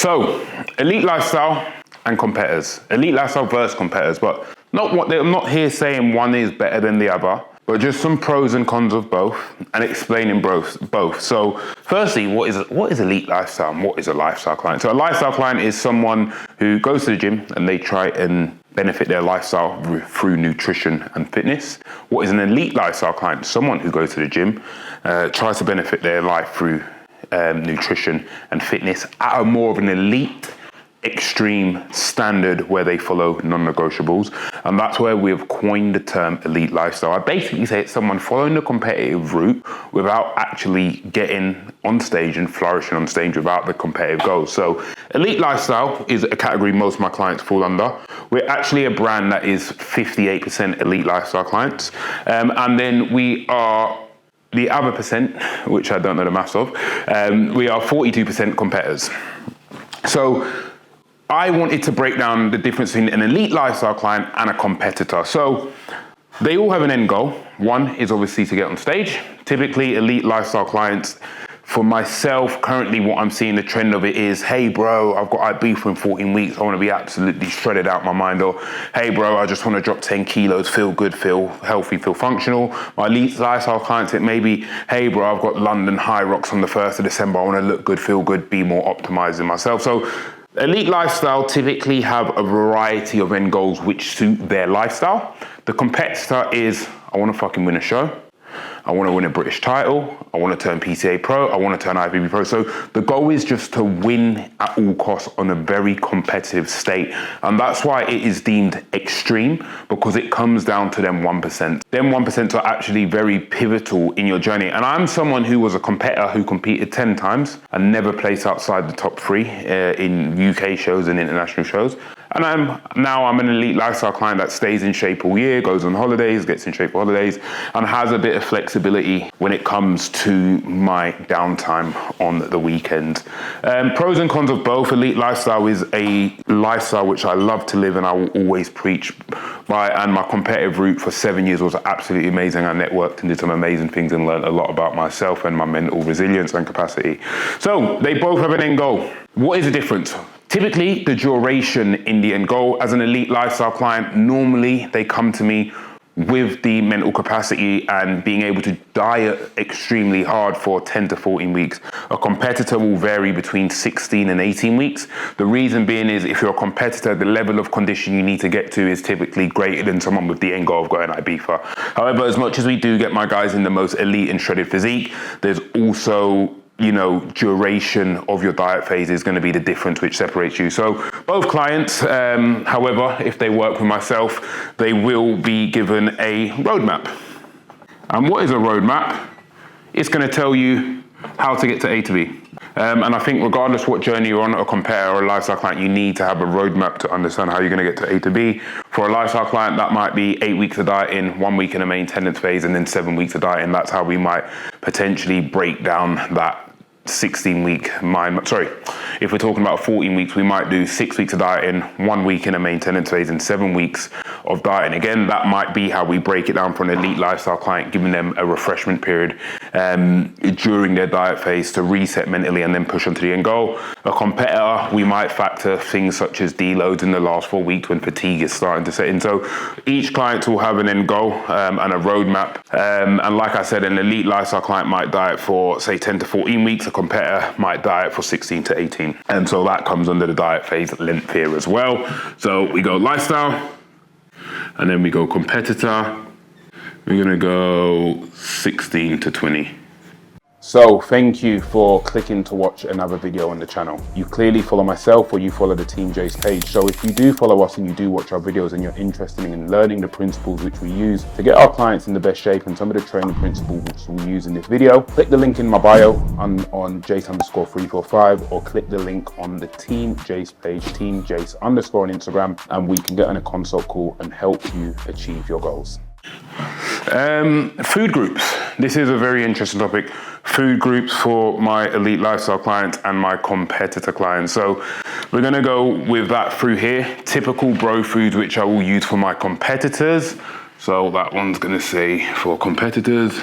So, elite lifestyle and competitors. Elite lifestyle versus competitors, but I'm not here saying one is better than the other, but just some pros and cons of both and explaining both. So firstly, what is elite lifestyle and what is a lifestyle client? So a lifestyle client is someone who goes to the gym and they try and benefit their lifestyle through nutrition and fitness. What is an elite lifestyle client? Someone who goes to the gym, tries to benefit their life through nutrition and fitness at a more of an elite, extreme standard where they follow non-negotiables, and that's where we've coined the term elite lifestyle. I basically say it's someone following the competitive route without actually getting on stage and flourishing on stage without the competitive goals. So elite lifestyle is a category most of my clients fall under. We're actually a brand that is 58% elite lifestyle clients, and then we are the other percent, which I don't know the maths of, we are 42% competitors. So I wanted to break down the difference between an elite lifestyle client and a competitor. So they all have an end goal. One is obviously to get on stage. Typically, elite lifestyle clients, for myself, currently what I'm seeing the trend of it is, hey bro, I've got Ibiza in 14 weeks. I want to be absolutely shredded out my mind. Or, hey bro, I just want to drop 10 kilos, feel good, feel healthy, feel functional. My elite lifestyle clients, it may be, hey bro, I've got London High Rocks on the 1st of December. I want to look good, feel good, be more optimized in myself. So elite lifestyle typically have a variety of end goals which suit their lifestyle. The competitor is, I want to fucking win a show. I want to win a British title. I want to turn PCA pro. I want to turn IFBB pro. So the goal is just to win at all costs on a very competitive state. And that's why it is deemed extreme, because it comes down to them 1%. Them 1% are actually very pivotal in your journey. And I'm someone who was a competitor who competed 10 times and never placed outside the top 3 in UK shows and international shows. And I'm an elite lifestyle client that stays in shape all year, goes on holidays, gets in shape for holidays, and has a bit of flexibility when it comes to my downtime on the weekend. Pros and cons of both. Elite lifestyle is a lifestyle which I love to live and I will always preach by, and my competitive route for 7 years was absolutely amazing. I networked and did some amazing things and learned a lot about myself and my mental resilience and capacity. So they both have an end goal. What is the difference? Typically, the duration in the end goal. As an elite lifestyle client, normally they come to me with the mental capacity and being able to diet extremely hard for 10 to 14 weeks. A competitor will vary between 16 and 18 weeks. The reason being is if you're a competitor, the level of condition you need to get to is typically greater than someone with the end goal of going Ibiza. However, as much as we do get my guys in the most elite and shredded physique, there's also duration of your diet phase is going to be the difference which separates you. So both clients, however, if they work with myself, they will be given a roadmap. And what is a roadmap? It's going to tell you how to get to A to B. And I think regardless what journey you're on, a competitor or a lifestyle client, you need to have a roadmap to understand how you're going to get to A to B. For a lifestyle client, that might be 8 weeks of dieting, 1 week in a maintenance phase, and then 7 weeks of dieting. That's how we might potentially break down that 16-week if we're talking about 14 weeks, we might do 6 weeks of dieting, 1 week in a maintenance phase, and 7 weeks of dieting. Again, that might be how we break it down for an elite lifestyle client, giving them a refreshment period during their diet phase to reset mentally and then push on to the end goal. A competitor, we might factor things such as deloads in the last 4 weeks when fatigue is starting to set in. So each client will have an end goal and a roadmap. And like I said, an elite lifestyle client might diet for, say, 10 to 14 weeks. A competitor might diet for 16 to 18. And so that comes under the diet phase length here as well. So we go lifestyle, and then we go competitor. We're gonna go 16 to 20. So thank you for clicking to watch another video on the channel. You clearly follow myself or you follow the Team Jace page. So if you do follow us and you do watch our videos and you're interested in learning the principles which we use to get our clients in the best shape and some of the training principles which we use in this video, click the link in my bio on Jace_345 or click the link on the Team Jace page, Team Jace_ on Instagram, and we can get on a consult call and help you achieve your goals. Food groups. This is a very interesting topic. Food groups for my elite lifestyle clients and my competitor clients. So we're going to go with that through here. Typical bro foods which I will use for my competitors. So that one's going to say for competitors.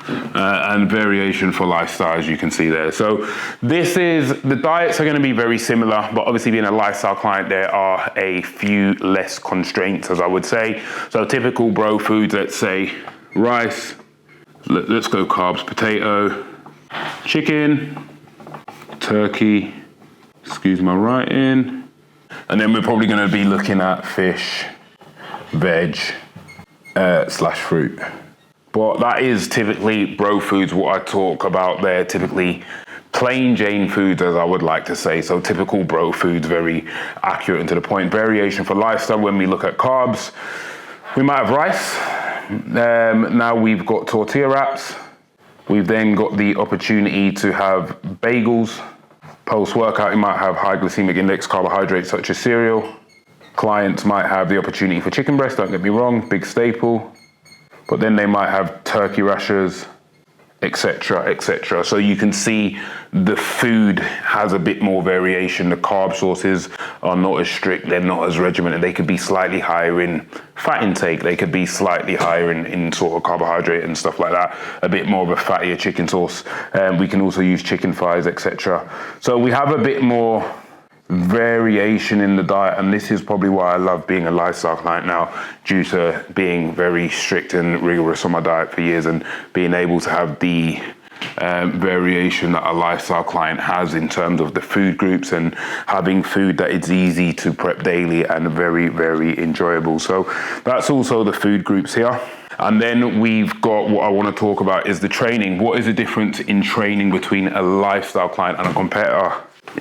and variation for lifestyle, as you can see there. So the diets are going to be very similar, but obviously being a lifestyle client, there are a few less constraints, as I would say. So typical bro foods, let's say rice, let's go carbs, potato, chicken, turkey, excuse my writing, and then we're probably going to be looking at fish, veg, slash fruit. But that is typically bro foods. What I talk about there, typically plain Jane foods, as I would like to say. So typical bro foods, very accurate and to the point. Variation for lifestyle, when we look at carbs, we might have rice. Now we've got tortilla wraps. We've then got the opportunity to have bagels. Post-workout, you might have high glycemic index carbohydrates such as cereal. Clients might have the opportunity for chicken breast, don't get me wrong, big staple. But then they might have turkey rashers, etc., etc. So you can see the food has a bit more variation. The carb sources are not as strict, they're not as regimented. They could be slightly higher in fat intake, they could be slightly higher in sort of carbohydrate and stuff like that, a bit more of a fattier chicken sauce. We can also use chicken thighs, etc. So we have a bit more variation in the diet, and this is probably why I love being a lifestyle client now, due to being very strict and rigorous on my diet for years and being able to have the variation that a lifestyle client has in terms of the food groups and having food that is easy to prep daily and very, very enjoyable. So that's also the food groups here. And then we've got what I want to talk about is the training. What is the difference in training between a lifestyle client and a competitor?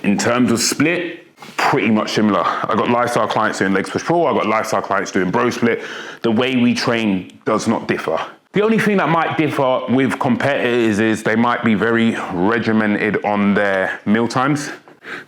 In terms of split, pretty much similar. I've got lifestyle clients doing legs push pull. I've got lifestyle clients doing bro split. The way we train does not differ. The only thing that might differ with competitors is they might be very regimented on their meal times.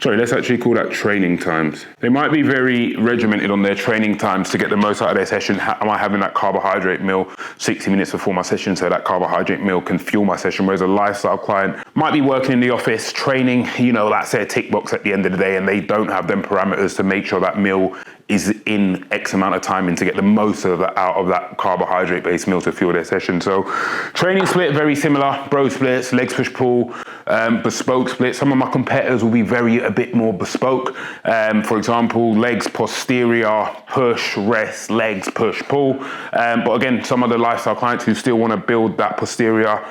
Sorry, let's actually call that training times. They might be very regimented on their training times to get the most out of their session. Am I having that carbohydrate meal 60 minutes before my session so that carbohydrate meal can fuel my session? Whereas a lifestyle client might be working in the office, training, that's their tick box at the end of the day, and they don't have them parameters to make sure that meal is in X amount of time and to get the most out of that carbohydrate-based meal to fuel their session. So training split, very similar. Bro splits, legs push pull, bespoke split. Some of my competitors will be a bit more bespoke. For example, legs posterior, push, rest, legs, push, pull. But again, some of the lifestyle clients who still want to build that posterior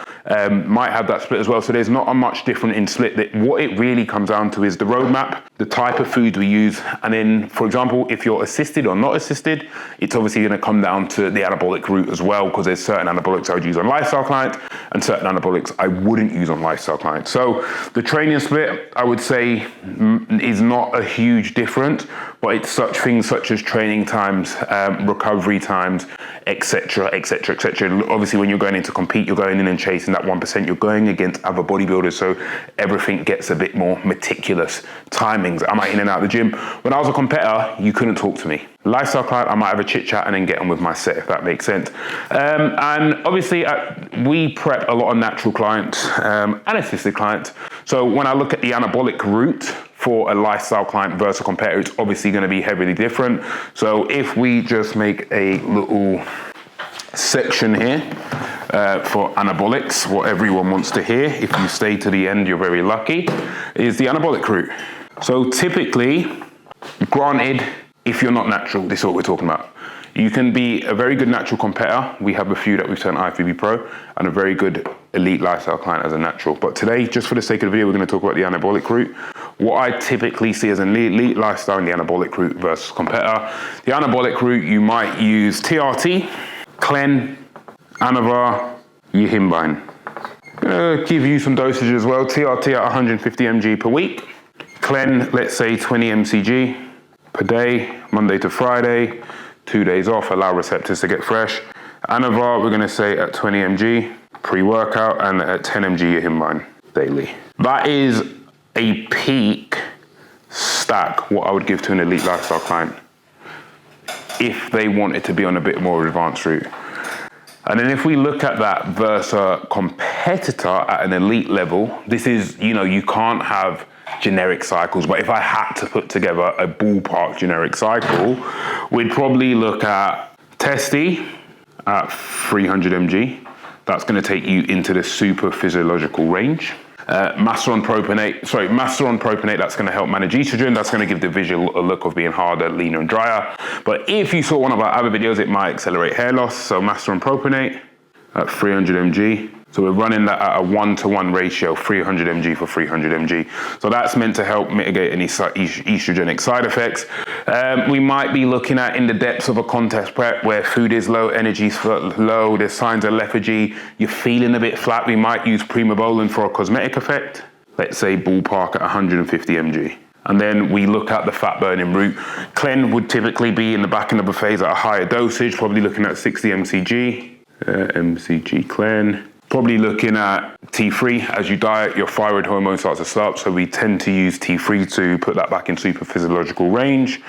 might have that split as well. So there's not a much different in split. What it really comes down to is the roadmap, the type of food we use, and then, for example, if you're assisted or not assisted, it's obviously going to come down to the anabolic route as well, because there's certain anabolics I would use on lifestyle clients and certain anabolics I wouldn't use on lifestyle clients. So the training split, I would say, is not a huge difference, but it's such things such as training times, recovery times, etc., etc., etc. Obviously, when you're going in to compete, you're going in and chasing that 1%. You're going against other bodybuilders, so everything gets a bit more meticulous. Timings, am I in and out of the gym? When I was a competitor, you couldn't talk to me. Lifestyle client, I might have a chit chat and then get on with my set, if that makes sense. And obviously, we prep a lot of natural clients and assisted clients. So when I look at the anabolic route for a lifestyle client versus a competitor, it's obviously going to be heavily different. So if we just make a little section here for anabolics, what everyone wants to hear, if you stay to the end, you're very lucky, is the anabolic route. So typically, granted, if you're not natural, this is what we're talking about. You can be a very good natural competitor. We have a few that we've turned IFBB Pro, and a very good elite lifestyle client as a natural. But today, just for the sake of the video, we're going to talk about the anabolic route. What I typically see as an elite lifestyle in the anabolic route versus competitor. The anabolic route, you might use TRT, Clen, Anavar, Yihimbine. I'm going to give you some dosage as well. TRT at 150 mg per week. Clen, let's say 20 mcg per day, Monday to Friday, 2 days off, allow receptors to get fresh. Anavar, we're going to say at 20 mg pre-workout and at 10 mg Yihimbine daily. That is a peak stack, what I would give to an elite lifestyle client if they wanted to be on a bit more advanced route. And then if we look at that versus a competitor at an elite level, this is, you can't have generic cycles, but if I had to put together a ballpark generic cycle, we'd probably look at Testy at 300 mg, That's going to take you into the super physiological range. Master on propionate, that's going to help manage estrogen. That's going to give the visual a look of being harder, leaner, and drier. But if you saw one of our other videos, it might accelerate hair loss. So master on propionate at 300 mg. So we're running that at a 1-to-1 ratio, 300 mg for 300 mg. So that's meant to help mitigate any estrogenic side effects. We might be looking at in the depths of a contest prep where food is low, energy's low, there's signs of lethargy, you're feeling a bit flat, we might use primobolan for a cosmetic effect. Let's say ballpark at 150 mg. And then we look at the fat burning route. Clen would typically be in the back end of a phase at a higher dosage, probably looking at 60 mcg. mcg Clen. Probably looking at T3. As you diet, your thyroid hormone starts to stop, so we tend to use T3 to put that back in super physiological range.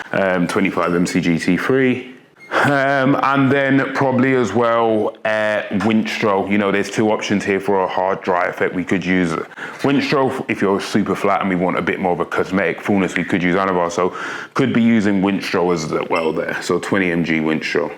25 mcg T3. And then probably as well, Winstrol. You know, there's two options here for a hard dry effect. We could use Winstrol if you're super flat and we want a bit more of a cosmetic fullness. We could use Anavar, so could be using Winstrol as well there. So 20 mg Winstrol.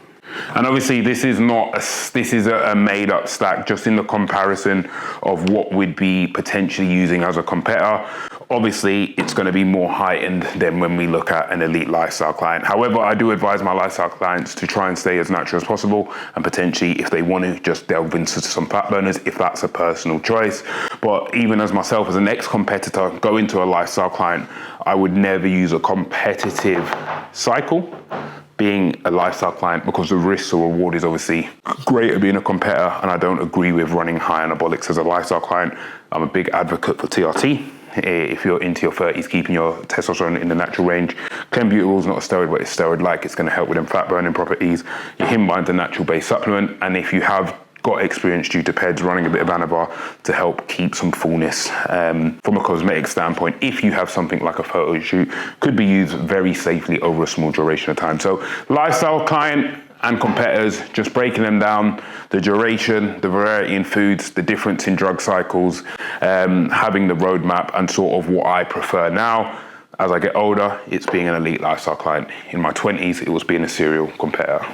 And obviously this is a made up stack just in the comparison of what we'd be potentially using as a competitor. Obviously it's going to be more heightened than when we look at an elite lifestyle client. However, I do advise my lifestyle clients to try and stay as natural as possible, and potentially if they want to just delve into some fat burners, if that's a personal choice. But even as myself, as an ex-competitor, go into a lifestyle client, I would never use a competitive cycle being a lifestyle client, because the risk or reward is obviously greater being a competitor, and I don't agree with running high anabolics as a lifestyle client. I'm a big advocate for TRT. If you're into your 30s, keeping your testosterone in the natural range. Clenbuterol is not a steroid, but it's steroid-like. It's going to help with them fat burning properties. Your Himbine's a natural-based supplement, and if you have got experience due to PEDs, running a bit of Anavar to help keep some fullness from a cosmetic standpoint. If you have something like a photo shoot, could be used very safely over a small duration of time. So lifestyle client and competitors, just breaking them down, the duration, the variety in foods, the difference in drug cycles, having the roadmap, and sort of what I prefer now. As I get older, it's being an elite lifestyle client. In my 20s, it was being a serial competitor.